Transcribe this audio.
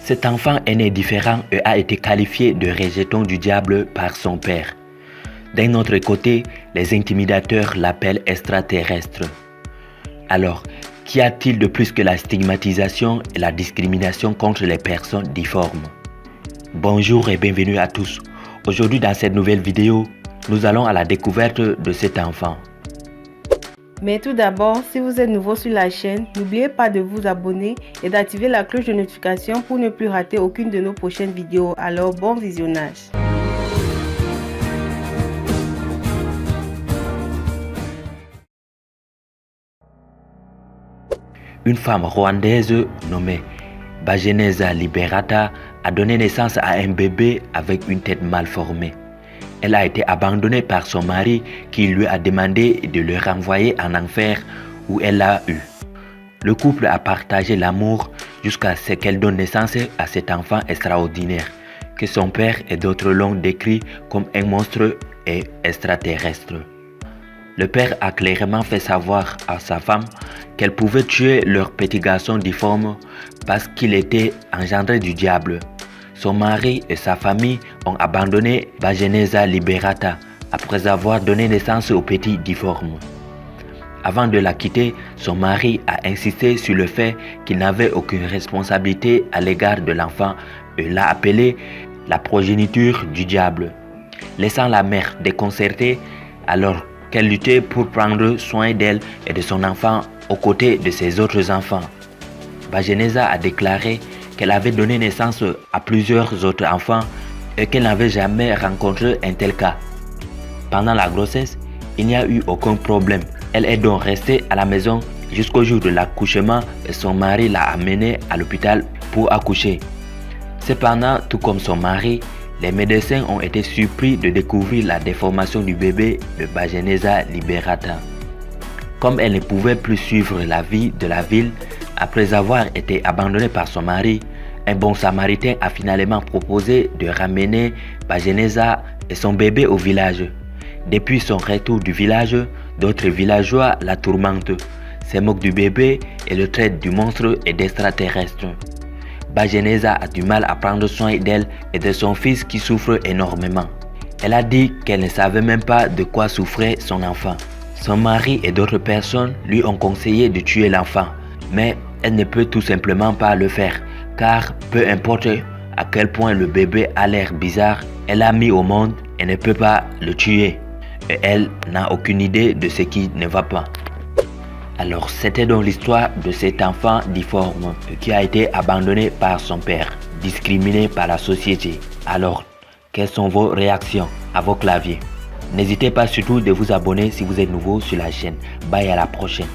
Cet enfant est né différent et a été qualifié de rejeton du diable par son père. D'un autre côté, les intimidateurs l'appellent extraterrestre. Alors, qu'y a-t-il de plus que la stigmatisation et la discrimination contre les personnes difformes? Bonjour et bienvenue à tous. Aujourd'hui dans cette nouvelle vidéo, nous allons à la découverte de cet enfant. Mais tout d'abord, si vous êtes nouveau sur la chaîne, n'oubliez pas de vous abonner et d'activer la cloche de notification pour ne plus rater aucune de nos prochaines vidéos. Alors bon visionnage. Une femme rwandaise nommée Bajeneza Liberata a donné naissance à un bébé avec une tête mal formée. Elle a été abandonnée par son mari qui lui a demandé de le renvoyer en enfer où elle l'a eu. Le couple a partagé l'amour jusqu'à ce qu'elle donne naissance à cet enfant extraordinaire que son père et d'autres l'ont décrit comme un monstre et extraterrestre. Le père a clairement fait savoir à sa femme qu'elle pouvait tuer leur petit garçon difforme parce qu'il était engendré du diable. Son mari et sa famille ont abandonné Bajeneza Liberata après avoir donné naissance au petit difforme. Avant de la quitter, son mari a insisté sur le fait qu'il n'avait aucune responsabilité à l'égard de l'enfant et l'a appelé la progéniture du diable, laissant la mère déconcertée alors qu'elle luttait pour prendre soin d'elle et de son enfant aux côtés de ses autres enfants. Bajeneza a déclaré qu'elle avait donné naissance à plusieurs autres enfants et qu'elle n'avait jamais rencontré un tel cas. Pendant la grossesse, il n'y a eu aucun problème. Elle est donc restée à la maison jusqu'au jour de l'accouchement et son mari l'a amenée à l'hôpital pour accoucher. Cependant, tout comme son mari, les médecins ont été surpris de découvrir la déformation du bébé de Bajeneza Liberata. Comme elle ne pouvait plus suivre la vie de la ville, après avoir été abandonnée par son mari, un bon samaritain a finalement proposé de ramener Bajeneza et son bébé au village. Depuis son retour du village, d'autres villageois la tourmentent, se moquent du bébé et le traitent du monstre et d'extraterrestre. Bajeneza a du mal à prendre soin d'elle et de son fils qui souffre énormément. Elle a dit qu'elle ne savait même pas de quoi souffrait son enfant. Son mari et d'autres personnes lui ont conseillé de tuer l'enfant, mais elle ne peut tout simplement pas le faire, car peu importe à quel point le bébé a l'air bizarre, elle l'a mis au monde et ne peut pas le tuer. Et elle n'a aucune idée de ce qui ne va pas. Alors c'était donc l'histoire de cet enfant difforme qui a été abandonné par son père, discriminé par la société. Alors, quelles sont vos réactions à vos claviers? N'hésitez pas surtout de vous abonner si vous êtes nouveau sur la chaîne. Bye, à la prochaine.